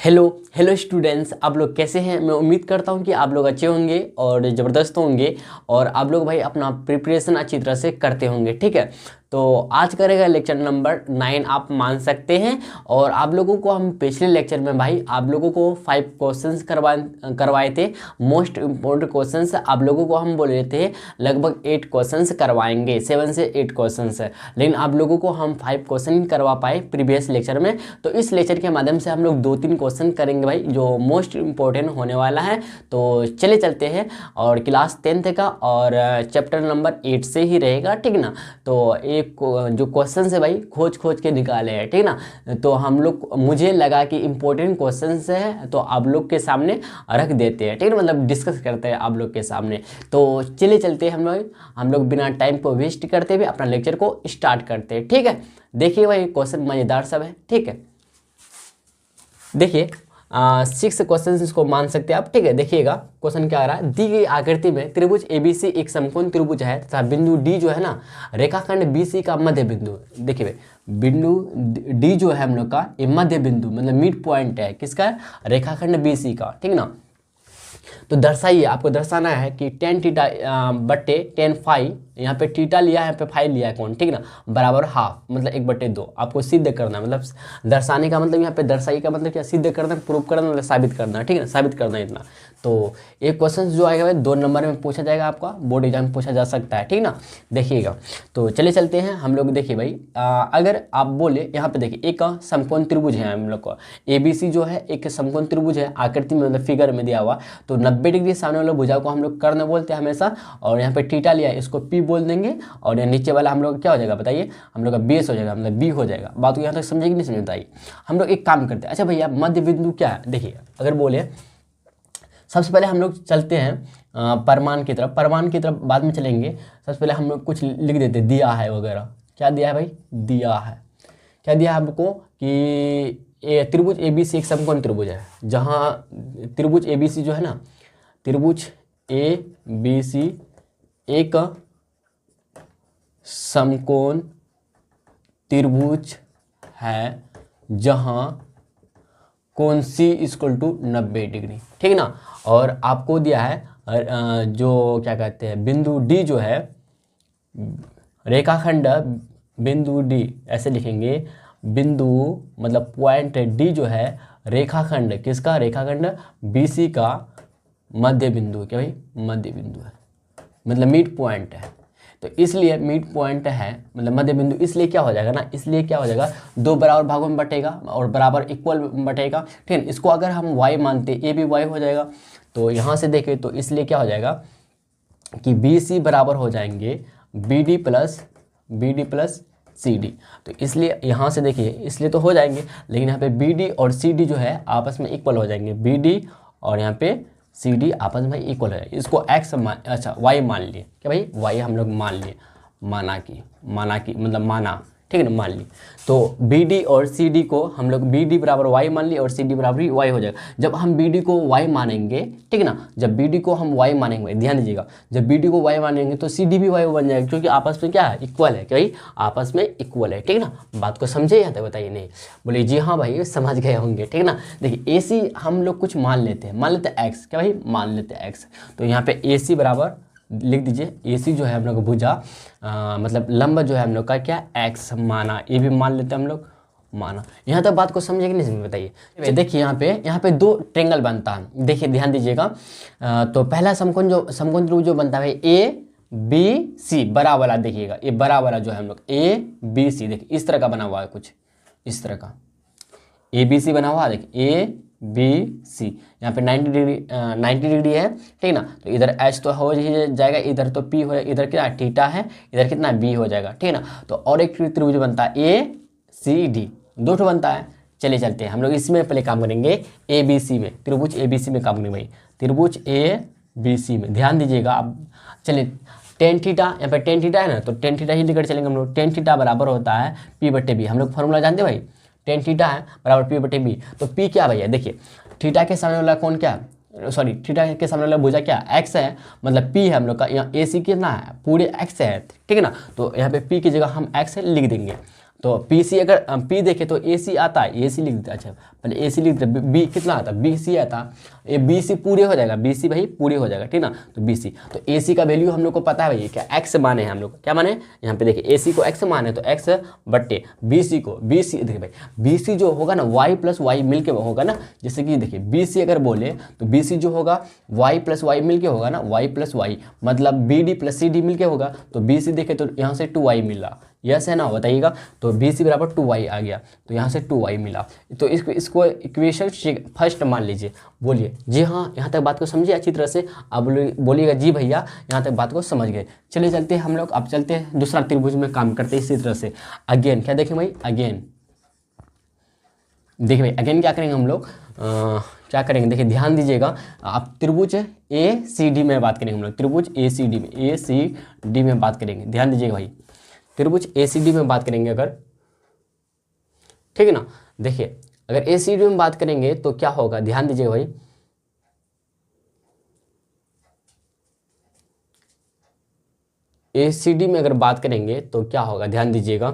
Hello hello students, आप लोग कैसे हैं। मैं उम्मीद करता हूं कि आप लोग अच्छे होंगे और ज़बरदस्त होंगे और आप लोग भाई अपना प्रिपरेशन अच्छी तरह से करते होंगे। ठीक है, तो आज करेगा लेक्चर नंबर 9 आप मान सकते हैं। और आप लोगों को हम पिछले लेक्चर में भाई आप लोगों को 5 क्वेश्चंस करवाए थे। मोस्ट इम्पोर्टेंट क्वेश्चंस आप लोगों को हम बोले थे लगभग 8 क्वेश्चंस करवाएंगे, 7 से 8 क्वेश्चंस। लेकिन आप लोगों को हम 5 क्वेश्चन करवा पाए प्रीवियस लेक्चर में। तो इस लेक्चर के माध्यम से हम लोग 2-3 क्वेश्चन करेंगे भाई जो मोस्ट इम्पोर्टेंट होने वाला है। तो चले चलते हैं। और क्लास 10th का और चैप्टर नंबर 8 से ही रहेगा, ठीक ना। तो एक जो क्वेश्चन है भाई खोज के निकाले हैं, ठीक ना। तो हम लोग मुझे लगा कि इम्पोर्टेंट क्वेश्चन है तो आप लोग के सामने रख देते हैं, ठीक है, मतलब डिस्कस करते हैं आप लोग के सामने। तो चले चलते हैं हम लोग बिना टाइम को वेस्ट करते हुए अपना लेक्चर को स्टार्ट करते हैं। ठीक है, देखिए भाई क्वेश्चन मज़ेदार सब है। ठीक है, देखिए 6 क्वेश्चन इसको मान सकते हैं आप। ठीक है, देखिएगा क्वेश्चन क्या आ रहा है। दी गई आकृति में त्रिभुज एबीसी एक समकोण त्रिभुज है तथा बिंदु डी जो है ना रेखाखंड बीसी का मध्य बिंदु। देखिए भाई बिंदु डी जो है हम लोग का ये मध्य बिंदु मतलब मिड पॉइंट है किसका, रेखाखंड बीसी का, ठीक ना। तो दर्शाइए, आपको दर्शाना है कि tan थीटा बट्टे tan फाई, यहाँ पे थीटा लिया है, यहाँ पे फाई लिया है कौन, ठीक ना, बराबर हाफ मतलब 1/2। आपको सिद्ध करना मतलब दर्शाने का मतलब यहाँ पे दर्शाइए का मतलब क्या, सिद्ध करना, प्रूव करना मतलब साबित करना, ठीक है, साबित करना इतना। तो एक क्वेश्चन जो आएगा भाई 2 नंबर में पूछा जाएगा, आपका बोर्ड एग्जाम में पूछा जा सकता है, ठीक ना। देखिएगा तो चले चलते हैं हम लोग। देखिए भाई अगर आप बोले यहाँ पे देखिए एक समकोण त्रिभुज है हम लोग को, ABC जो है एक समकोण त्रिभुज है आकृति में मतलब फिगर में दिया हुआ। तो 90 डिग्री सामने वाले भुजा को हम लोग कर्ण बोलते हैं हमेशा। और यहाँ पे थीटा लिया है इसको P बोल देंगे। और यहाँ नीचे वाला हम लोग क्या हो जाएगा बताइए, हम लोग का बेस हो जाएगा मतलब B हो जाएगा। बात को यहाँ तक समझेगी नहीं समझ बताइए। हम लोग एक काम करते हैं, अच्छा भैया मध्य बिंदु क्या है। देखिए अगर बोले सबसे पहले हम लोग चलते हैं परमान की तरफ, परमान की तरफ बाद में चलेंगे। सबसे पहले हम लोग कुछ लिख देते दिया है वगैरह। क्या दिया है भाई, दिया है, क्या दिया है हमको कि त्रिभुज ABC एक समकोण त्रिभुज है। जहाँ त्रिभुज ABC जो है ना, त्रिभुज ABC एक समकोण त्रिभुज है जहाँ कोण C = 90 डिग्री, ठीक ना। और आपको दिया है जो क्या कहते हैं बिंदु D जो है रेखाखंड बिंदु D, ऐसे लिखेंगे बिंदु मतलब पॉइंट D जो है रेखाखंड किसका, रेखाखंड BC का मध्य बिंदु। क्या भाई, मध्य बिंदु है मतलब मिड पॉइंट है। तो इसलिए मिड पॉइंट है मतलब मध्य बिंदु, इसलिए क्या हो जाएगा ना, इसलिए क्या हो जाएगा 2 बराबर भागों में बटेगा और बराबर इक्वल बटेगा, ठीक है। इसको अगर हम y मानते ए भी y हो जाएगा। तो यहाँ से देखें तो इसलिए क्या हो जाएगा कि BC बराबर हो जाएंगे BD प्लस CD। तो इसलिए यहाँ से देखिए इसलिए तो हो जाएंगे, लेकिन यहाँ पे BD और CD जो है आपस में इक्वल हो जाएंगे। BD और यहाँ पे CD आपस में इक्वल है। इसको x अच्छा y मान लिए, क्या भाई y हम लोग मान लिए, माना की मतलब माना, ठीक है ना, मान ली। तो BD और CD को हम लोग BD बराबर y मान लिए और CD बराबर y हो जाएगा। जब हम BD को y मानेंगे, ठीक है ना, जब BD को हम y मानेंगे, ध्यान दीजिएगा, जब BD को y मानेंगे तो CD भी y बन जाएगा, क्योंकि आपस में क्या है, इक्वल है। क्या भाई, आपस में इक्वल है, ठीक है ना। बात को समझे यहाँ तक बताइए, नहीं बोले जी हाँ भाई समझ गए होंगे, ठीक है ना। देखिए AC हम लोग कुछ मान लेते हैं, मान लेते हैं x, क्या भाई मान लेते हैं x। तो यहाँ पे AC बराबर लिख दीजिए, AC जो है हम लोग भुजा मतलब लंब जो है हम लोग का क्या x माना, ये भी मान लेते हैं हम लोग माना। यहाँ तक बात को समझे कि नहीं समझे बताइए। देखिए यहाँ पे 2 ट्रेंगल बनता है, देखिए ध्यान दीजिएगा। तो पहला समकोण त्रिभुज जो बनता है ABC बड़ा वाला, देखिएगा ये बड़ा वाला जो है हम लोग ABC, देखिए इस तरह का बना हुआ है, कुछ इस तरह का ABC बना हुआ है, देखिए ABC। यहाँ पे 90 डिग्री है, ठीक ना। तो इधर H तो हो जाएगा, इधर तो P हो, इधर कितना थीटा है, इधर कितना B हो जाएगा, ठीक ना। तो और एक त्रिभुज बनता है ACD, 2 ठो बनता है। चलिए चलते हैं हम लोग इसमें पहले काम करेंगे ABC में, त्रिभुज ABC में काम करेंगे भाई, त्रिभुज ABC में ध्यान दीजिएगा आप। चलिए tan थीटा, यहाँ पे tan थीटा है ना, तो tan थीटा ही लेकर चलेंगे हम लोग। tan थीटा बराबर होता है P/B, हम लोग फॉर्मूला जानते हैं भाई, tan थीटा है बराबर P/B। तो P क्या भैया, देखिए थीटा के सामने वाला कौन क्या, सॉरी थीटा के सामने वाला भुजा क्या x है, मतलब P है हम लोग का। यहाँ AC कितना है, पूरे x है, ठीक है ना। तो यहाँ पे P की जगह हम x लिख देंगे। तो PC अगर P देखे तो AC आता है, AC लिख देता। अच्छा पहले AC लिख देते, B कितना आता BC आता, ये BC पूरे हो जाएगा, BC भाई पूरे हो जाएगा, ठीक ना। तो BC, तो AC का वैल्यू हम लोग को पता है भाई क्या x माने हैं, हम लोग क्या माने यहाँ पे देखिए AC को x माने तो x बट्टे BC को, BC देखिए भाई BC जो होगा ना y प्लस वाई मिल के होगा ना, जैसे कि देखिए BC अगर बोले तो BC जो होगा y प्लस वाई मिल के होगा ना, y प्लस वाई मतलब BD प्लस CD मिल के होगा। तो BC देखे तो यहाँ से 2y मिला, यस है ना, बताइएगा। तो BC बराबर 2y आ गया, तो यहाँ से 2y मिला। तो इसको इक्वेशन फर्स्ट मान लीजिए। बोलिए जी हाँ, यहाँ तक बात को समझिए अच्छी तरह से। अब बोलिएगा जी भैया यहाँ तक बात को समझ गए। चलिए चलते हैं हम लोग, अब चलते हैं दूसरा त्रिभुज में काम करते हैं इसी तरह से। अगेन क्या देखें भाई, अगेन देखिए भाई अगेन क्या करेंगे हम लोग, क्या करेंगे देखिए ध्यान दीजिएगा। आप त्रिभुज ACD में बात करेंगे हम लोग, त्रिभुज ACD में बात करेंगे, ध्यान दीजिएगा भाई। त्रिभुज ACD में बात करेंगे अगर, ठीक है ना। देखिए अगर ACD में बात करेंगे तो क्या होगा, ध्यान दीजिएगा भाई। ACD में अगर बात करेंगे तो क्या होगा, ध्यान दीजिएगा।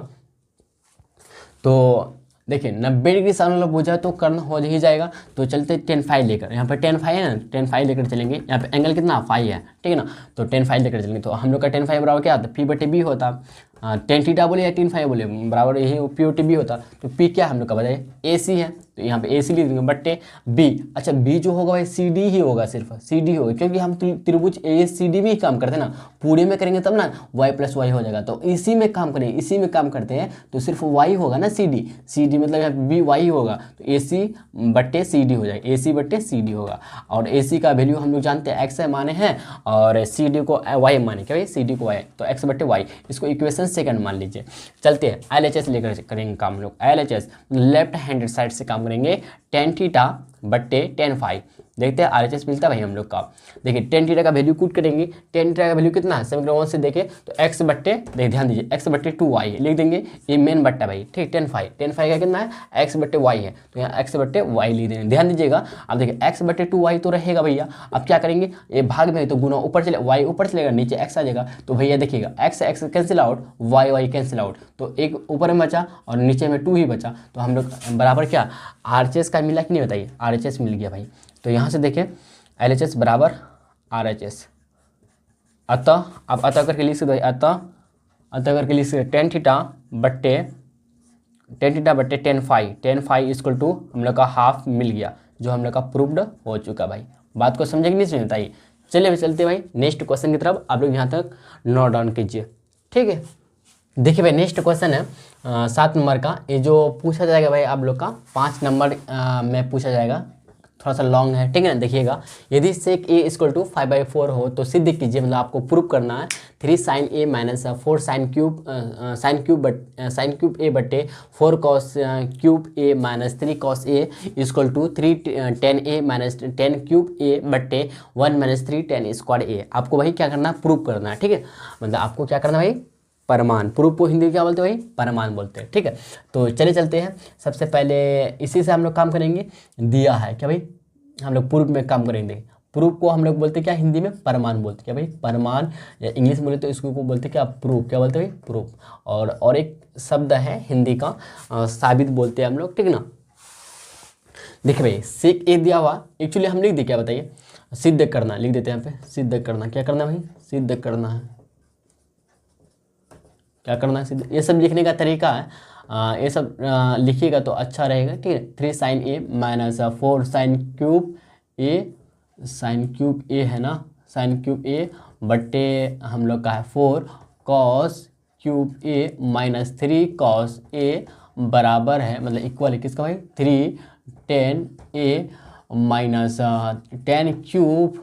तो देखिए 90 डिग्री साइन वाला पूछा तो कर्ण हो ही जाएगा। तो चलते 10 फाई लेकर, यहाँ पर 10 फाई है ना, 10 फाई लेकर चलेंगे। यहाँ पे एंगल कितना फाई है, ठीक है ना। तो 10 फाई लेकर चलेंगे, तो हम लोग का 10 फाई बराबर क्या आता, P/B होता। 10 थीटा बोले या 10 फाई बोले बराबर यही P/B होता। तो P क्या हम लोग का बताइए, AC है, तो यहाँ पे AC लिख देंगे बट्टे B। अच्छा B जो होगा भाई CD ही होगा, सिर्फ CD होगा, क्योंकि हम त्रिभुज ACD में ही काम करते हैं ना, पूरे में करेंगे तब ना y प्लस वाई हो जाएगा। तो इसी में काम करेंगे, इसी में काम करते हैं तो सिर्फ y होगा ना, CD मतलब यहाँ B y होगा, तो AC बट्टे CD हो जाएगा, AC बट्टे CD होगा। और AC का वैल्यू हम लोग जानते हैं x माने हैं और CD को y माने, क्या भाई CD को y, तो x बट्टे y, इसको इक्वेशन सेकंड मान लीजिए। चलते हैं LHS लेकर करेंगे काम हम लोग। LHS लेफ्ट हैंड साइड से काम करेंगे, tan थीटा बट्टे tan फाई। देखते हैं RHS मिलता है भाई हम लोग का। देखिए tan थीटा का वैल्यू कूट करेंगे, tan थीटा का वैल्यू कितना है, समीकरण 1 से देखें तो x बट्टे, देखिए ध्यान दीजिए x बट्टे 2y लिख देंगे, ये मेन बट्टा भाई, ठीक। tan फाई का कितना है, x बट्टे y है, तो यहाँ x बट्टे y लिख देंगे, ध्यान दीजिएगा। अब देखिए x बट्टे 2y तो रहेगा भैया। अब क्या करेंगे, ये भाग में तो गुना ऊपर चले, y ऊपर चलेगा, नीचे x आ जाएगा। तो भैया देखिएगा x cancel out, y cancel out, तो एक ऊपर में बचा और नीचे में 2 ही बचा। तो हम लोग बराबर क्या RHS का मिला कि नहीं, बताइए RHS मिल गया भाई। तो यहाँ से देखें LHS बराबर RHS। अतः अब अतः करके लिख सकते, अतः करके लिख सकते tan थीटा बट्टे tan फाई इक्वल टू हम लोग का हाफ मिल गया, जो हम लोग का प्रूव्ड हो चुका भाई। बात को समझे कि नहीं समझ, बताइए। चलिए चलते भाई नेक्स्ट क्वेश्चन की तरफ, आप लोग यहाँ तक नोट डाउन कीजिए, ठीक है। देखिए भाई नेक्स्ट क्वेश्चन है 7 नंबर का, ये जो पूछा जाएगा भाई आप लोग का 5 नंबर में पूछा जाएगा, थोड़ा सा लॉन्ग है, ठीक है ना। देखिएगा यदि सेक A इक्वल टू 5/4 हो तो सिद्ध कीजिए, मतलब आपको प्रूव करना है 3 sin A minus 4 sin cube A बट्टे 4 cos cube A minus 3 cos A equal to 3 tan A minus 10 cube A बट्टे 1 माइनस 3 tan स्क्वायर A। आपको भाई क्या करना है, प्रूव करना है, ठीक है। मतलब आपको क्या करना है भाई, परमान। प्रूफ को हिंदी में क्या बोलते हैं भाई, परमान बोलते हैं, ठीक है। तो चलिए चलते हैं, सबसे पहले इसी से हम लोग काम करेंगे। दिया है क्या भाई, हम लोग प्रूफ में काम करेंगे। प्रूफ को हम लोग बोलते हैं क्या, हिंदी में परमान बोलते हैं, क्या भाई परमान, या इंग्लिश में बोले तो इसको बोलते हैं क्या, प्रूफ। क्या बोलते हैं भाई, प्रूफ। और एक शब्द है हिंदी का साबित बोलते हैं हम लोग, ठीक है ना। देखिए भाई सेक A दिया हुआ, एक्चुअली हम लिख दे क्या बताइए, सिद्ध करना लिख देते हैं यहाँ पे, सिद्ध करना। क्या करना भाई, सिद्ध करना है, क्या करना है सिद्ध, ये सब लिखने का तरीका है। ये सब लिखिएगा तो अच्छा रहेगा, ठीक है। 3 sin A minus 4 sin cube A है ना, sin क्यूब A बट्टे हम लोग का है 4 cos cube A minus 3 cos A बराबर है, मतलब इक्वल है किसका भाई, 3 tan A minus 10 cube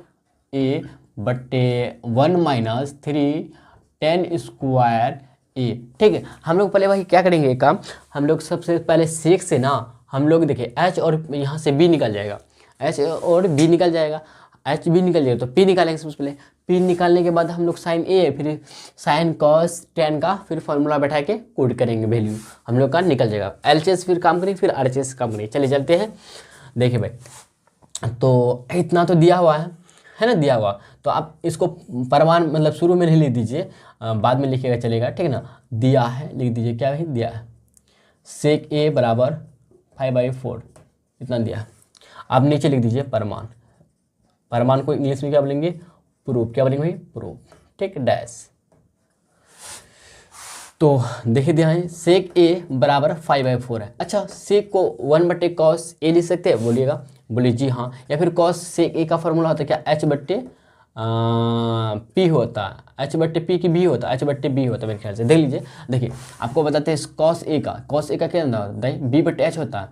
A बट्टे 1 माइनस 3 tan स्क्वायर A, ठीक है। हम लोग पहले भाई क्या करेंगे एक काम, हम लोग सबसे पहले सेक से ना हम लोग देखिए H और यहाँ से B निकल जाएगा, H और B निकल जाएगा, H B निकल जाएगा तो P निकालेंगे सबसे पहले। P निकालने के बाद हम लोग sin A फिर sin cos tan का फिर फॉर्मूला बैठा के कोड करेंगे, वैल्यू हम लोग का निकल जाएगा। LHS फिर काम करेंगे, फिर RHS काम करेंगे। चलिए चलते हैं। देखिए भाई तो इतना तो दिया हुआ है ना, दिया हुआ, तो आप इसको परमान मतलब शुरू में नहीं लिख दीजिए, बाद में लिखिएगा चलेगा, ठीक है ना। दिया है लिख दीजिए, क्या है दिया है, सेक ए बराबर 5/4 इतना दिया। आप नीचे लिख दीजिए परमाण। परमाण को इंग्लिश में क्या बोलेंगे? प्रूफ। क्या बोलेंगे भाई? प्रूफ। ठीक, डैश। तो देखिए ध्यान, सेक ए बराबर 5/4 है। अच्छा, सेक को 1/cos ए लिख सकते हैं? बोलिएगा। बोलिए जी हाँ। या फिर cos सेक ए का फॉर्मूला होता है क्या? H/P होता है। H/P की B होता है। H/B होता है मेरे ख्याल से। देख लीजिए। देखिए आपको बताते हैं cos ए का क्या होता है? B/H होता है।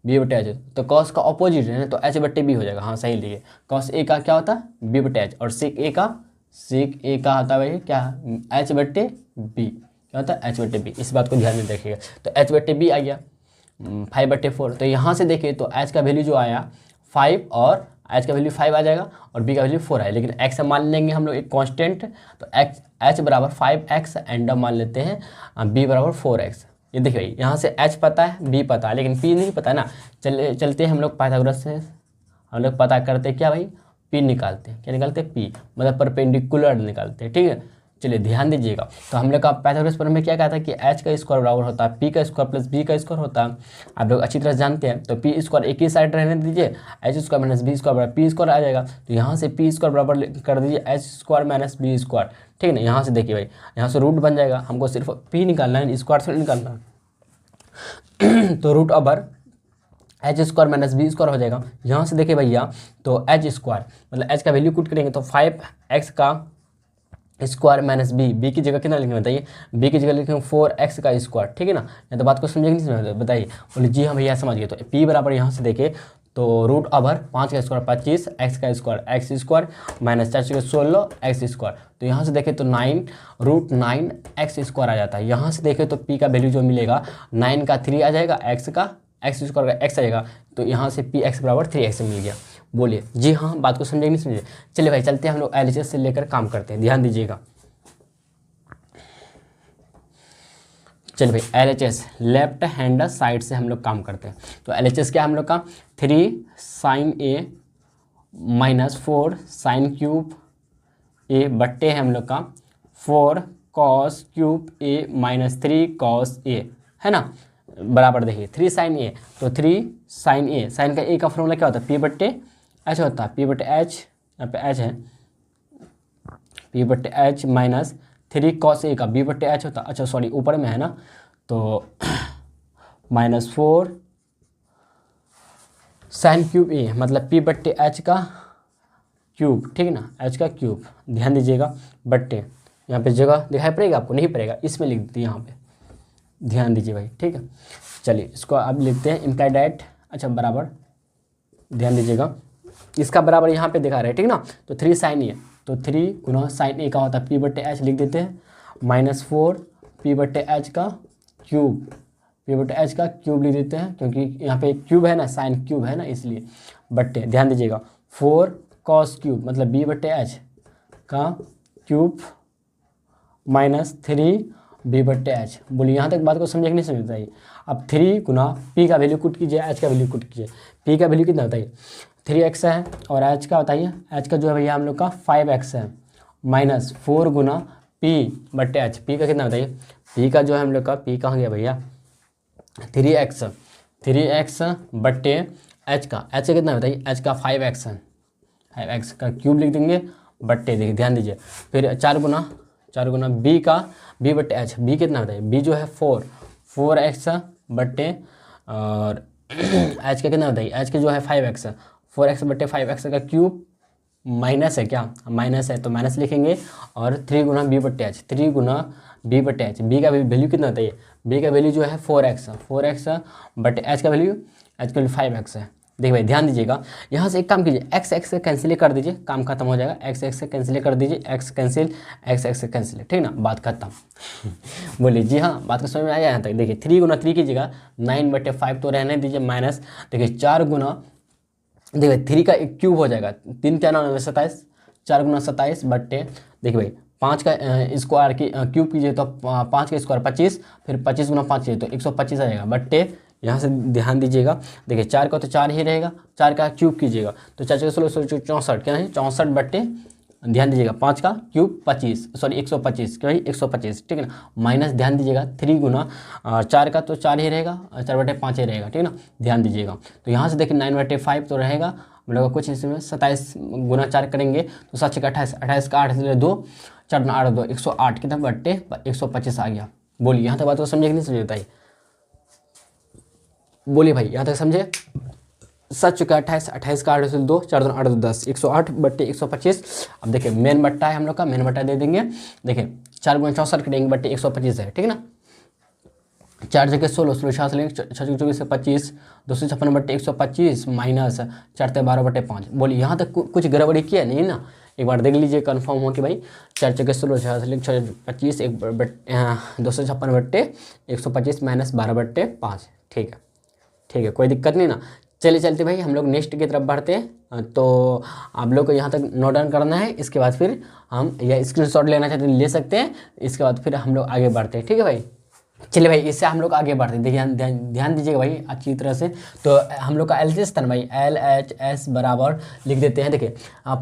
B/H। तो cos का ऑपोजिट है ना, तो H/B हो जाएगा। हाँ सही लिखिए। cos ए का क्या होता है? B/H। और सेक ए का होता है भाई क्या? H/B। क्या होता है? H/B। इस बात को ध्यान में रखिएगा। तो H/B आ गया 5/4। तो यहाँ से देखिए तो H का वैल्यू जो आया 5 और H का वैल्यू 5 आ जाएगा और B का वैल्यू 4 है। लेकिन X मान लेंगे हम लोग एक कांस्टेंट, तो H बराबर 5X एंड मान लेते हैं B बराबर 4X। ये देखिए भाई, यहाँ से H पता है, B पता है, लेकिन P नहीं पता है ना। चलते हैं हम लोग पाइथागोरस से हम लोग पता करते क्या भाई? P निकालते हैं। क्या निकालते हैं? P मतलब परपेंडिकुलर निकालते हैं। ठीक है, चलिए ध्यान दीजिएगा। तो हम लोग का पाइथागोरस पर में क्या कहा था कि H का स्क्वायर बराबर होता है P का स्क्वायर प्लस B का स्क्वायर होता है। आप लोग अच्छी तरह जानते हैं। तो P स्क्वायर एक ही साइड रहने दीजिए, H square minus B square बराबर P स्क्वायर आ जाएगा। तो यहाँ से P स्क्वायर बराबर कर दीजिए H square minus B square. ठीक है ना। यहाँ से देखिए भाई, यहाँ से रूट बन जाएगा। हमको सिर्फ P निकालना है, स्क्वायर से निकालना है। तो root over H square minus B square हो जाएगा। यहाँ से देखिए भैया, तो H स्क्वायर मतलब H का वैल्यू पुट करेंगे तो 5X का स्क्वायर माइनस बी की जगह कितना लिखेंगे बताइए? बी की जगह लिखेंगे 4X का स्क्वायर। ठीक है ना। या तो बात को समझेंगे नहीं समझ बताइए? बोले जी हाँ भैया समझ गए। तो P बराबर यहाँ से देखे तो रूट ओवर 5 का स्क्वायर 25 X का square X square minus 4 16 X square. तो यहाँ से देखें तो 9 X स्क्वायर आ जाता है। यहाँ से देखें तो P का वैल्यू जो मिलेगा 9 का 3 आ जाएगा, X स्क्वायर का X आ जाएगा। तो यहाँ से Px बराबर 3X मिल गया। बोलिए जी हाँ, बात को समझे नहीं समझे? चलिए भाई चलते हैं हम लोग LHS से लेकर काम करते हैं। ध्यान दीजिएगा। चलिए भाई LHS लेफ्ट हैंड साइड से हम लोग काम करते हैं। तो LHS क्या है हम लोग का? 3 sin A minus 4 sin cube A बट्टे है हम लोग का 4 cos cube A minus 3 cos A, है ना। बराबर देखिए 3 sin A, तो 3 sin A, sin का A का फॉर्मूला क्या होता है? P/H होता है। P/H यहाँ पे H है, P/H माइनस 3 cos A का B/H होता है। अच्छा सॉरी ऊपर में है ना, तो माइनस 4 sin क्यूब A मतलब P/H का क्यूब। ठीक है ना, H का क्यूब। ध्यान दीजिएगा बट्टे, यहाँ पे जगह दिखाई पड़ेगा आपको? नहीं पड़ेगा, इसमें लिख दीजिए यहाँ पे। ध्यान दीजिए भाई। ठीक है, चलिए इसको अब लिखते हैं इम्प्लाइड एट। अच्छा बराबर, ध्यान दीजिएगा इसका बराबर यहाँ पे दिखा रहे हैं। ठीक ना। तो 3 sin A, तो 3 गुना sin A का होता है P/H लिख देते हैं माइनस 4 P/H का क्यूब, P/H का क्यूब लिख देते हैं क्योंकि यहाँ पे क्यूब है ना, साइन क्यूब है ना इसलिए। बट्टे ध्यान दीजिएगा 4 cos क्यूब मतलब B/H का क्यूब माइनस 3 B/H। बोलिए यहाँ तक बात को समझे कि नहीं समझ बताइए? अब 3 गुना P का वैल्यू कुट कीजिए, H का वैल्यू कुट कीजिए। P का वैल्यू कितना बताइए? 3X है और H का बताइए? H का जो है भैया हम लोग का 5X है माइनस 4 गुना P/H। P का कितना बताइए? P का जो है हम लोग का P कहाँ गया भैया? 3X बट्टे H का कितना बताइए? H का 5X है, 5X का क्यूब लिख देंगे बट्टे। देखिए ध्यान दीजिए, फिर 4 गुना B का B/H। B कितना बताइए? B जो है 4X बट्टे और H का कितना बताइए? H का जो है 5X, 4X बट्टे 5X का क्यूब माइनस है क्या? माइनस है तो माइनस लिखेंगे और 3 गुना B/H, 3 गुना B/H। B का वैल्यू कितना बताइए? B का वैल्यू जो है 4X बट H का वैल्यू 5X है। देखिए भाई ध्यान दीजिएगा, यहाँ से एक काम कीजिए, x से कैंसिल कर दीजिए, काम खत्म हो जाएगा। x से कैंसिल कर दीजिए, x से कैंसिल, ठीक ना, बात खत्म। बोलिए जी हाँ, बात को समझ में आया यहाँ तक? देखिए 3 गुना 3 की जगह 9/5 तो रहने दीजिए माइनस, देखिए 4 गुना, देखिए 3 का एक क्यूब हो जाएगा, 3 क्या 9 27, 4 गुना 27 बट्टे, देखिए भाई 5 का स्क्वायर की क्यूब कीजिए तो 5 का स्क्वायर 25, फिर 25 गुना 5 कीजिए तो 125 आ जाएगा बट्टे। यहाँ से ध्यान दीजिएगा, देखिए 4 का तो 4 ही रहेगा, 4 का क्यूब कीजिएगा तो 4 16 64 क्या है 64 बट्टे ध्यान दीजिएगा 5 का क्यूब 25, सॉरी 125, क्या भाई 125, ठीक है ना, माइनस ध्यान दीजिएगा 3 गुना 4 का तो 4 ही रहेगा, 4/5 ही रहेगा, ठीक है ना, ध्यान दीजिएगा। तो यहाँ से देखिए 9/5 तो रहेगा हम लोग का, कुछ इसमें 27 गुना 4 करेंगे तो 7 6 28, 28 का 8 से 2, 4 8 2 108 कितना बट्टे 125 आ गया। बोलिए यहाँ तक बात को समझे कि नहीं समझे बताइए, बोलिए भाई यहाँ तक समझे। 7 चुका 28, 28 का 8 से 2, 4 8 10, 108/125। अब देखिए मेन बट्टा है हम लोग का, मेन बट्टा दे देंगे। देखिए 4 गुना 64 करेंगे बट्टे 125 है, ठीक है ना, 4 जगह 16, 16 छः से लेंगे 6 24 से 25, 256/125 माइनस 4 12/5। बोलिए यहाँ तक कुछ गड़बड़ी किया नहीं ना, एक बार देख लीजिए कंफर्म हो कि भाई 4 जगह 16 6 से लेंगे 25 256/125 माइनस 12/5, ठीक है, कोई दिक्कत नहीं ना। चलिए चलते भाई हम लोग नेक्स्ट की तरफ बढ़ते हैं। तो आप लोग को यहाँ तक नोट डाउन करना है, इसके बाद फिर हम या स्क्रीनशॉट लेना चाहते हैं ले सकते हैं, इसके बाद फिर हम लोग आगे बढ़ते हैं, ठीक है भाई। चलिए भाई इससे हम लोग आगे बढ़ते हैं, देखिए ध्यान दीजिएगा भाई अच्छी तरह से। तो हम लोग का एलसीएस था ना भाई, LHS बराबर लिख देते हैं। देखिए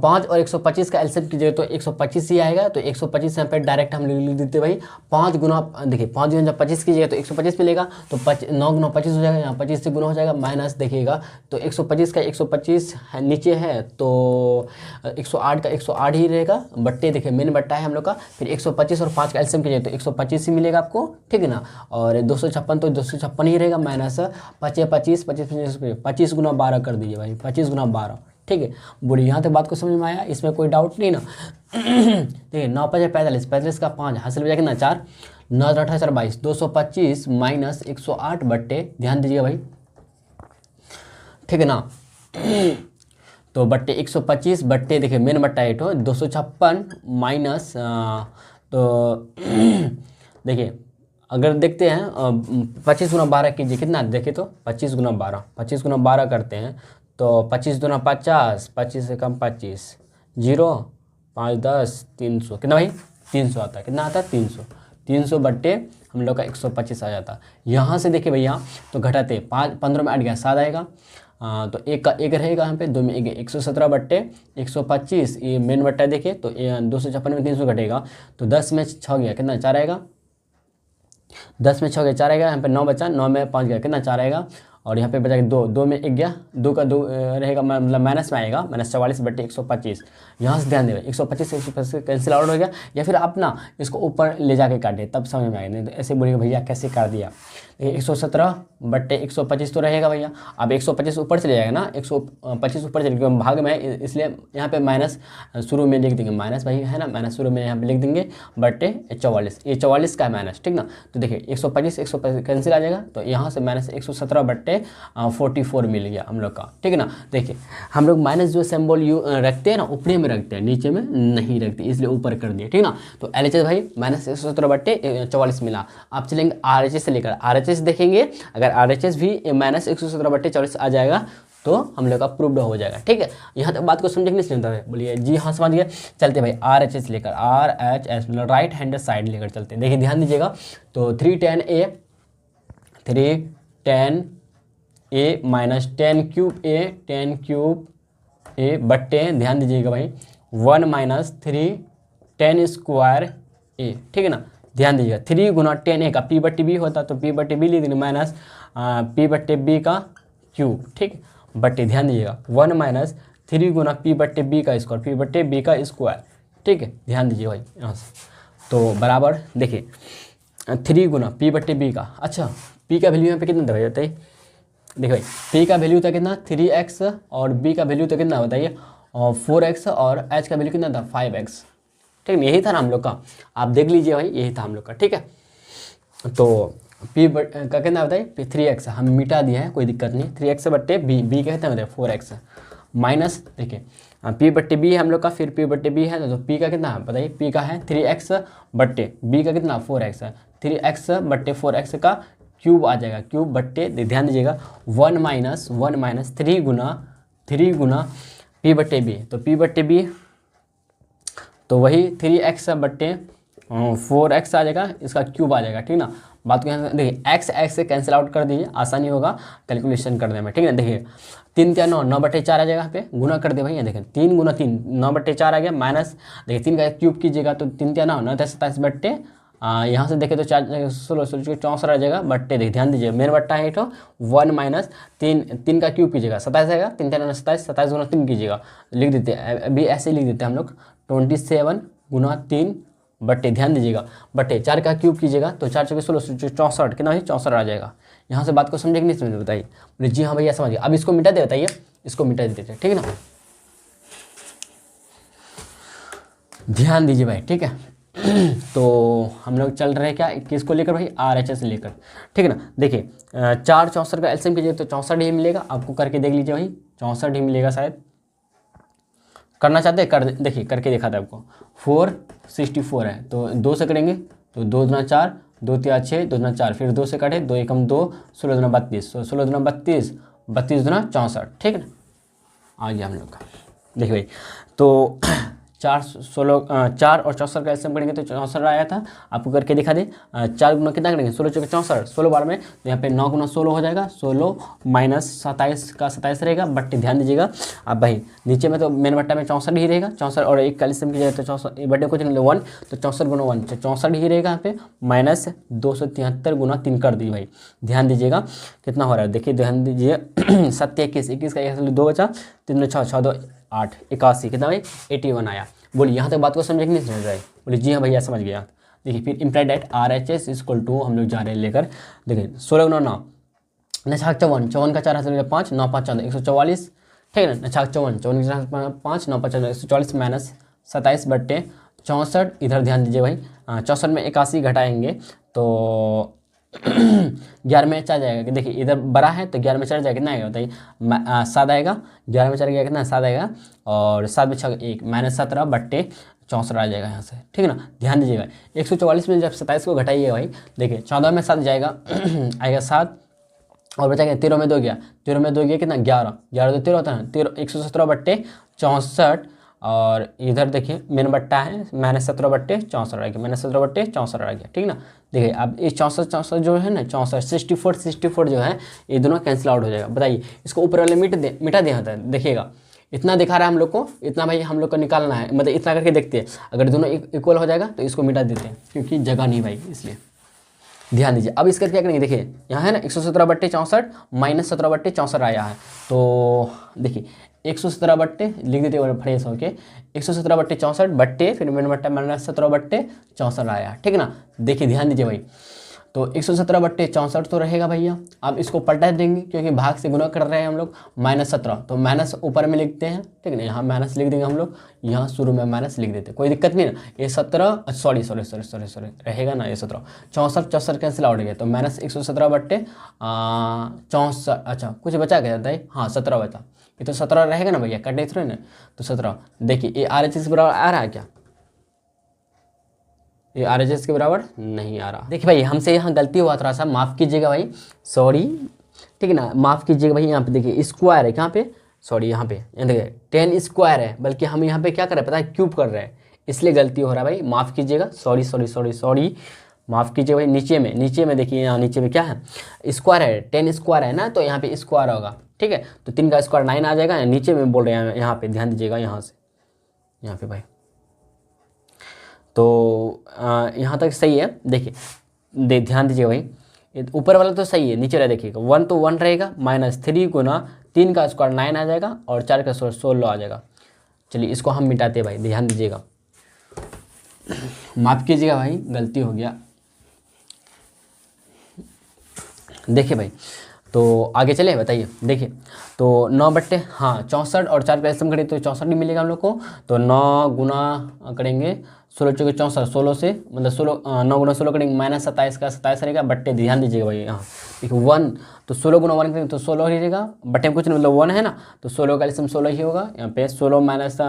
5 और 125 का एलसीएम कीजिए तो 125 ही आएगा, तो 125 यहाँ पे डायरेक्ट हम लिख देते हैं भाई 5 गुना, देखिए 5 गुना जब 25 कीजिएगा तो 125 मिलेगा, तो 9 गुना 25 हो जाएगा, यहाँ 25 से गुना हो जाएगा, माइनस देखिएगा तो 125 का 125 नीचे है तो 108 का 108 ही रहेगा, बट्टे देखिए मेन बट्टा है हम लोग का, फिर 125 और 5 का एलसीएम कीजिए तो 125 ही मिलेगा आपको, ठीक है ना, और 256 तो 256 ही रहेगा, माइनस 25 25 गुना 12 कर दीजिए भाई, 25 गुना 12, ठीक है। बोलिए यहाँ तक बात को समझ में आया, इसमें कोई डाउट नहीं ना। देखिए 9 5 45, 45 का 5 हासिल हो जाएगा कितना 4, 9 18 22, 225 माइनस 108 बट्टे, ध्यान दीजिएगा भाई, ठीक है ना। तो बट्टे 125 बट्टे देखिए मेन बट्टा 8 हो 256 माइनस तो देखिए अगर देखते हैं 25 गुना 12 कीजिए कितना, देखिए तो 25 गुना 12, 25 गुना 12 करते हैं तो 25 दूना 50, 25 से कम 25, 0 5 10 300, कितना भाई 300 आता है, कितना आता है 300, 300 बट्टे हम लोग का 125 आ जाता। यहाँ से देखिए भैया तो घटाते 5 15 में 8 गया 7 आएगा, तो एक का एक रहेगा यहाँ पे, 2 में 1 117 बट्टे 125, ये मेन बट्टा देखिए तो 256 में 300 घटेगा तो 10 में 6 गया कितना 4 आएगा, 10 में 6 गया 4 आएगा, यहाँ पे 9 बचा, 9 में 5 गया कितना 4 आएगा, और यहाँ पे बचा 2, 2 में 1 गया, 2 का 2 रहेगा मतलब माइनस में आएगा, माइनस 44 बट्टे 125। यहाँ से ध्यान देगा 125 से 125 कैंसिल आउट हो गया, या फिर आप ना इसको ऊपर ले जाके काटे तब समझ में आएगा, नहीं तो ऐसे बोलिएगा भैया कैसे कर दिया। 117 बट्टे 125 तो रहेगा भैया, अब 125 ऊपर चले जाएगा ना, 125 ऊपर चले क्योंकि भाग में है इसलिए यहाँ पे माइनस शुरू में लिख देंगे, माइनस भाई है ना, माइनस शुरू में यहाँ पे लिख देंगे बट्टे 44, ये 44 का है माइनस, ठीक ना। तो देखिए 125 कैंसिल आ जाएगा, तो यहाँ से माइनस 117 बट्टे 44 मिल गया हम लोग का, ठीक है ना। देखिए हम लोग माइनस जो सिंबल यू रखते हैं ना ऊपरी में रखते हैं, नीचे में नहीं रखते, इसलिए ऊपर कर दिए, ठीक ना। तो LHS भाई माइनस 117 बट्टे 44 मिला। आप चलेंगे RHS से लेकर RHS देखेंगे, अगर RHS भी माइनस 117 बट्टे 44 आ जाएगा तो हम लोग का प्रूव्ड हो जाएगा, ठीक है। यहाँ तक बात को समझे नहीं समझता है, बोलिए जी हाँ समझ गए। चलते भाई RHS लेकर RHS मतलब राइट हैंड साइड लेकर चलते हैं। देखिए ध्यान दीजिएगा तो 310A माइनस 10 क्यूब A बट्टे ध्यान दीजिएगा भाई 1 माइनस 3 10 स्क्वायर A, ठीक है ना। ध्यान दीजिएगा 3 गुना 10A का P/B होता तो P/B लिख देंगे माइनस P/B का क्यूब, ठीक, बट्टे ध्यान दीजिएगा 1 माइनस 3 गुना P/B का स्क्वायर, P/B का स्क्वायर, ठीक है। ध्यान दीजिए भाई यहाँ से तो बराबर देखिए 3 गुना P/B का, अच्छा P का वैल्यू यहाँ पे कितना दबाई जाता है, देखिए भाई P का वैल्यू था कितना 3x और B का वैल्यू था कितना बताइए 4x और H का वैल्यू कितना था 5x, ठीक है, यही था ना हम लोग का, आप देख लीजिए भाई यही था हम लोग का, ठीक है। तो P का कितना बताइए 3x हम मिटा दिया है कोई दिक्कत नहीं, 3x बट्टे B का कितना बताइए 4x माइनस देखिए P/B है हम लोग का, फिर P/B है तो P का कितना है बताइए, P का है 3x बट्टे B का कितना 4x है, 3x बट्टे 4x का क्यूब आ जाएगा, क्यूब बट्टे ध्यान दीजिएगा 1 माइनस 3 गुना P/B, तो P/B तो वही 3x बट्टे 4x आ जाएगा, इसका क्यूब आ जाएगा, ठीक ना, बात को यहाँ देखिए एक्स से कैंसिल आउट कर दीजिए, आसानी होगा कैलकुलेशन करने में, ठीक है ना। देखिए 3 क्या 9, 9/4 आ जाएगा यहाँ पे, गुना कर दे भैया। देखें 3 × 3 9/4 आ गया, माइनस देखिए 3 का क्यूब कीजिएगा तो 3 क्या 9, 9 27 बट्टे यहाँ से देखें तो 4 16 64 आ जाएगा बट्टे। देखिए ध्यान दीजिए मेन बट्टा है तो 1 माइनस 3 का क्यूब कीजिएगा 27 आएगा, 3 3 27 27 × 3 कीजिएगा, लिख देते हैं अभी ऐसे ही लिख देते हैं हम लोग 27 × 3 बट्टे, ध्यान दीजिएगा बट्टे 4 का क्यूब कीजिएगा तो 4 4 16 64 कितना है 64 आ जाएगा। यहाँ से बात को समझे कि नहीं समझे बताइए। बोले जी हाँ भैया समझिए। अब इसको मिटा दे, बताइए इसको मिटा देते हैं, ठीक है ना। ध्यान दीजिए भाई, ठीक है। तो हम लोग चल रहे हैं क्या किसको लेकर भाई, RHS लेकर, ठीक है ना। देखिए 4 64 का एलसीएम कीजिए तो 64 ही मिलेगा, आपको करके देख लीजिए भाई 64 ही मिलेगा शायद। करना चाहते हैं कर देखिए करके दिखाते हैं आपको। 464 है तो 2 से करेंगे तो 2 दूना 4, 2 3 6, 2 दूना 4, फिर 2 से काटे 2 एकम 2, 16 दूना 32, 16 दूना 32, 32 दूना 64, ठीक है ना। आ गया हम लोग का। देखिए भाई तो 4 4 और 64 का एलसीएम करेंगे तो 64 आया था, आपको करके दिखा दे। 4 गुना कितना करेंगे 16 चौके 64, 16 बार में तो यहाँ पे 9 × 16 हो जाएगा, 16 माइनस 27 का 27 रहेगा बट ध्यान दीजिएगा अब भाई नीचे में तो मेन बट्टा में 64 ही रहेगा, 64 और 1 का एलसीएम किया जाए तो 64 बट्टे कुछ नहीं 1 तो 64 × 1 तो 64 ही रहेगा यहाँ पे, माइनस 273 × 3 कर दीजिए भाई। ध्यान दीजिएगा कितना हो रहा है, देखिए ध्यान दीजिए 7 21 का 2 बचा, 3 6 6 2 8 81 कितना भाई 81 आया। बोलिए यहाँ तक बात को समझे कि नहीं समझ रहा है। बोलिए जी हाँ भैया समझ गया। देखिए फिर इम्प्लाइड डेट RHS = हम लोग जा रहे हैं लेकर, देखिए 16 × 9 9 54, 54 का 4 हाथ 5, 9 5 14 144, ठीक है ना। 9 54, 54 का 5, 9 5 144 माइनस 27 बट्टे 64, इधर ध्यान दीजिए भाई 64 में 81 घटाएंगे तो 11 में चढ़ जाएगा कि देखिए इधर बड़ा है तो 11 में चढ़ जाएगा कितना आएगा बताइए 7 आएगा, 11 में चढ़ गया कितना 7 आएगा और 7 में 6 1 माइनस 17 बट्टे 64 आ जाएगा यहाँ से, ठीक है ना। ध्यान दीजिएगा 144 में जब 27 को घटाइएगा भाई देखिए 14 में 7 जाएगा आएगा 7 और बचाएगा 13 में 2 गया, 13 में 2 गया कितना 11, 11 तो 13 होता है ना 13 117 बट्टे 64 और इधर देखिए मेन बट्टा है माइनस 17 बट्टे 64 आ गया, माइनस 17 बट्टे 64 आ गया, ठीक ना। देखिए अब इस 64 जो है ना 64 64 जो है ये दोनों कैंसिल आउट हो जाएगा। बताइए इसको ऊपर वाले मिटा दिया था, देखिएगा इतना दिखा रहा है हम लोग को, इतना भाई हम लोग को निकालना है, मतलब इतना करके देखते हैं अगर दोनों इक्वल हो जाएगा तो इसको मिटा देते हैं क्योंकि जगह नहीं भाई इसलिए। ध्यान दीजिए अब इसका क्या करेंगे, देखिए यहाँ है ना 117 बट्टे 64 माइनस 17 बट्टे 64 आया है तो देखिए 117 बट्टे लिख देते हैं फ्रेश होके 117 बट्टे 64 बट्टे फिर मेन बट्टा माइनस 17 बट्टे 64 आया, ठीक है ना। देखिए ध्यान दीजिए भाई तो 117 बट्टे 64 तो रहेगा भैया। अब इसको पलटा देंगे क्योंकि भाग से गुना कर रहे हैं हम लोग माइनस 17 तो माइनस ऊपर में लिखते हैं, ठीक है ना। यहाँ माइनस लिख देंगे हम लोग, यहाँ शुरू में माइनस लिख देते हैं, कोई दिक्कत नहीं ना। ये 17 सॉरी रहेगा ना, ये 17 64 कैंसिल आउट गया तो माइनस 117 बट्टे 64, अच्छा कुछ बचा क्या जाता है, हाँ 17 बचा, ये तो 17 रहेगा ना भैया, कटे थोड़े ना तो 17। देखिए ये RHS के बराबर आ रहा है क्या, ये RHS के बराबर नहीं आ रहा। देखिए भाई हमसे यहाँ गलती हुआ थोड़ा सा, माफ़ कीजिएगा भाई, सॉरी, ठीक है ना, माफ़ कीजिएगा भाई। यहाँ पे देखिए स्क्वायर है, कहाँ पे, सॉरी यहाँ पे देखिए 10 स्क्वायर है, बल्कि हम यहाँ पे क्या कर रहे हैं पता है, क्यूब कर रहे हैं, इसलिए गलती हो रहा है भाई, माफ़ कीजिएगा, सॉरी माफ़ कीजिए भाई। नीचे में देखिए यहाँ नीचे में क्या है, स्क्वायर है, 10 स्क्वायर है ना तो यहाँ पे स्क्वायर होगा, ठीक है। तो 3 का स्क्वायर 9 आ जाएगा, नीचे में बोल रहे हैं यहाँ पे, ध्यान दीजिएगा यहाँ से यहाँ पे भाई। तो यहाँ तक सही है। देखिए ध्यान दीजिए भाई ऊपर वाला तो सही है, नीचे रहा देखिएगा 1 तो 1 रहेगा माइनस 3 गुना 3 का स्क्वायर 9 आ जाएगा और 4 का स्क्वायर 16 आ जाएगा। चलिए इसको हम मिटाते हैं भाई, ध्यान दीजिएगा, माफ़ कीजिएगा भाई गलती हो गया। देखिए भाई तो आगे चले बताइए। देखिए तो 9 बट्टे हाँ 64 और 4 का एलसीएम करें तो 64 नहीं मिलेगा हम लोग को, तो 9 गुना करेंगे 16 चौके 64, 16 से मतलब 9 गुना 16 करेंगे माइनस 27 का 27 रहेगा बट्टे, ध्यान दीजिएगा भाई यहाँ देखिए 1 तो 16 गुना 1 करेंगे तो 16 ही रहेगा, बट्टे में कुछ नहीं मतलब 1 है ना तो 16 का एलसीएम 16 ही होगा। यहाँ पे 16 माइनस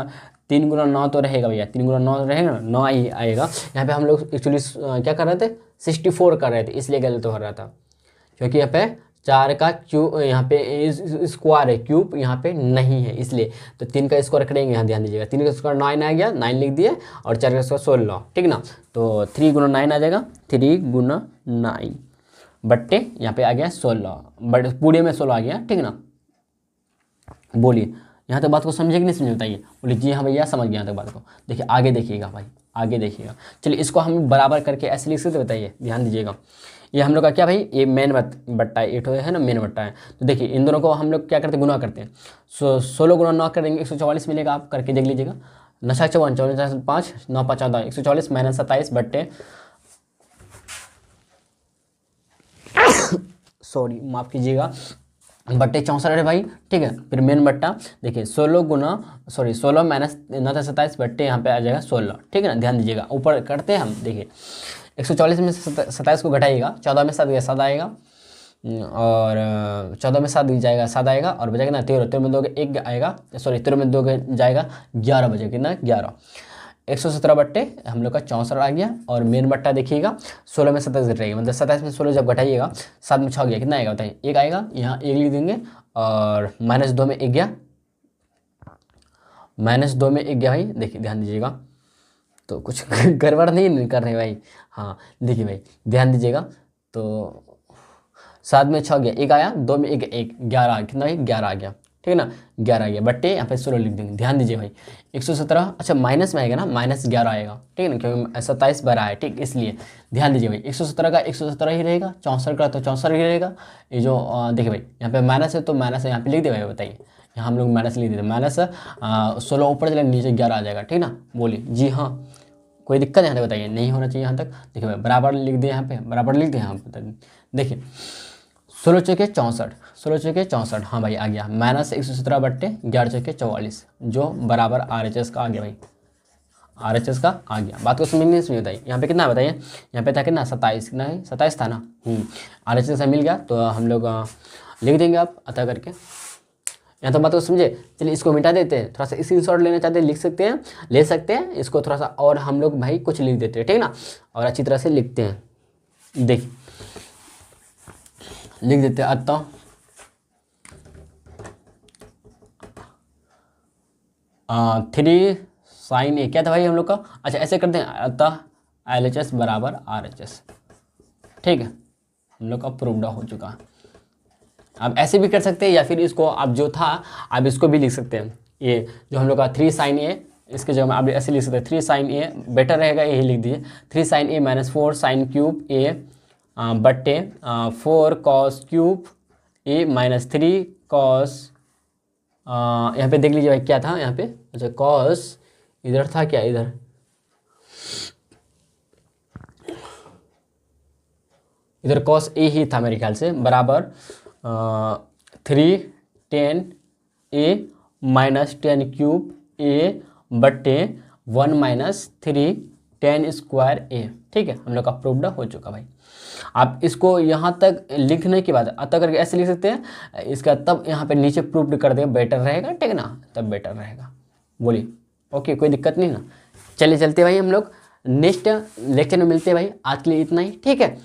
3 गुना 9 तो रहेगा भैया, 3 गुना 9 रहेगा ना 9 ही आएगा। यहाँ पे हम लोग एक्चुअली क्या कर रहे थे 64 कर रहे थे, इसलिए गलत हो रहा था क्योंकि यहाँ पे 4 का क्यूब यहाँ पे स्क्वायर है, क्यूब यहाँ पे नहीं है इसलिए, तो 3 का स्क्वायर करेंगे, यहाँ ध्यान दीजिएगा 3 का स्क्वायर 9 आ गया, 9 लिख दिए, और 4 का स्क्वायर 16, ठीक ना। तो 3 गुना 9 आ जाएगा, 3 गुना 9 बट्टे यहाँ पे आ गया 16, बट पूरे में 16 आ गया, ठीक ना। बोलिए यहाँ तक बात को समझे कि नहीं समझे, बताइए। बोलिए जी हाँ भैया समझ गया यहाँ तक बात को। देखिए आगे देखिएगा भाई, आगे देखिएगा। चलिए इसको हम बराबर करके ऐसे लिख सकते, बताइए, ध्यान दीजिएगा। ये हम लोग का क्या भाई, ये मेन बट्टा है, 8 है ना, मेन बट्टा है। तो देखिए इन दोनों को हम लोग क्या करते हैं, गुना करते हैं। 16 गुना 9 करेंगे 144 मिलेगा, आप करके देख लीजिएगा। 9 54 54 5 9 5 14 144 माइनस 27 बट्टे सॉरी माफ़ कीजिएगा, बट्टे 64 है भाई, ठीक है। फिर मेन बट्टा देखिए 16 माइनस 9 27 बट्टे यहाँ पे आ जाएगा 16, ठीक है ना। ध्यान दीजिएगा ऊपर करते हैं हम, देखिए 144 में से 27 को घटाइएगा, 14 में 7 आएगा, और 14 में 7 जाएगा 7 आएगा, और बचेगा ना 13 में 2 1 आएगा, सॉरी 13 में 2 जाएगा 11 बचेगा, कितना 11। 117 बट्टे हम लोग का 64 आ गया, और मेन बट्टा देखिएगा 16 में 27 घटाइएगा, मतलब 27 में 16 जब घटाइएगा 7 में 6 गया, कितना आएगा बताइए, 1 आएगा, यहाँ 1 लिख देंगे, और -2 में 1 गया, -2 में 1 गया भाई। देखिए ध्यान दीजिएगा, तो कुछ गड़बड़ नहीं कर रहे भाई, हाँ देखिए भाई ध्यान दीजिएगा। तो 7 में 6 गया, 1 आया, 2 में 1 1 11, कितना भाई 11 आ गया, ठीक है ना, 11 आ गया, बट्टे यहाँ पे 16 लिख देंगे। ध्यान दीजिए भाई 117, अच्छा माइनस में आएगा ना, -11 आएगा, ठीक है ना, क्योंकि 27 बड़ा है, ठीक, इसलिए ध्यान दीजिए भाई 117 का 117 ही रहेगा, 64 का तो 64 ही रहेगा। ये जो देखिए भाई यहाँ पे माइनस है तो माइनस यहाँ पे लिख दे भाई, बताइए, यहाँ हम लोग माइनस लिख देते, माइनस 16 ऊपर चलेगा, नीचे 11 आ जाएगा, ठीक ना। बोलिए जी हाँ, कोई दिक्कत यहाँ तक बताइए, नहीं होना चाहिए यहाँ तक। देखिए भाई बराबर लिख दिए, यहाँ पे बराबर लिख दिए यहाँ पे, देखिए 16 चौके 64, 16 चौके 64, हाँ भाई आ गया, -117 बट्टे 11 चौके 44, जो बराबर RHS का आ गया भाई, RHS का आ गया। बात को समझ नहीं समझ बताइए, यहाँ पे कितना है बताइए, यहाँ पे था कितना 27, कितना है 27 था ना, RHS से मिल गया, तो हम लोग लिख देंगे आप अतः करके। यहाँ तो बात को समझे। चलिए इसको मिटा देते हैं, थोड़ा सा स्क्रीनशॉट लेना चाहते हैं लिख सकते हैं, ले सकते हैं इसको थोड़ा सा, और हम लोग भाई कुछ लिख देते हैं, ठीक ना, और अच्छी तरह से लिखते हैं। देखिए लिख देते हैं अतः 3 sin A, क्या था भाई हम लोग का, अच्छा ऐसे करते हैं, अतः LHS बराबर RHS, ठीक है, हम लोग का प्रूव्ड हो चुका है। आप ऐसे भी कर सकते हैं, या फिर इसको आप जो था आप इसको भी लिख सकते हैं, ये जो हम लोग का 3 sin A, इसके जगह में आप ऐसे लिख सकते हैं 3 sin A, बेटर रहेगा यही लिख दीजिए, 3 sin A - 4 sin cube A बट्टे 4 cos क्यूब A - 3 cos, यहाँ पे देख लीजिए भाई क्या था यहाँ पे, अच्छा cos इधर था क्या, इधर cos A ही था मेरे ख्याल से, बराबर 3 10 A - 10 क्यूब A बट्टे 1 - 3 10 स्क्वायर A, ठीक है, हम लोग का प्रूव्ड हो चुका भाई। आप इसको यहाँ तक लिखने के बाद अतः करके ऐसे लिख सकते हैं, इसका तब यहाँ पे नीचे प्रूव्ड कर दें, बेटर रहेगा, ठीक है ना, तब बेटर रहेगा। बोलिए ओके, कोई दिक्कत नहीं ना। चलिए चलते भाई हम लोग नेक्स्ट लेक्चर में मिलते हैं भाई, आज के लिए इतना ही, ठीक है।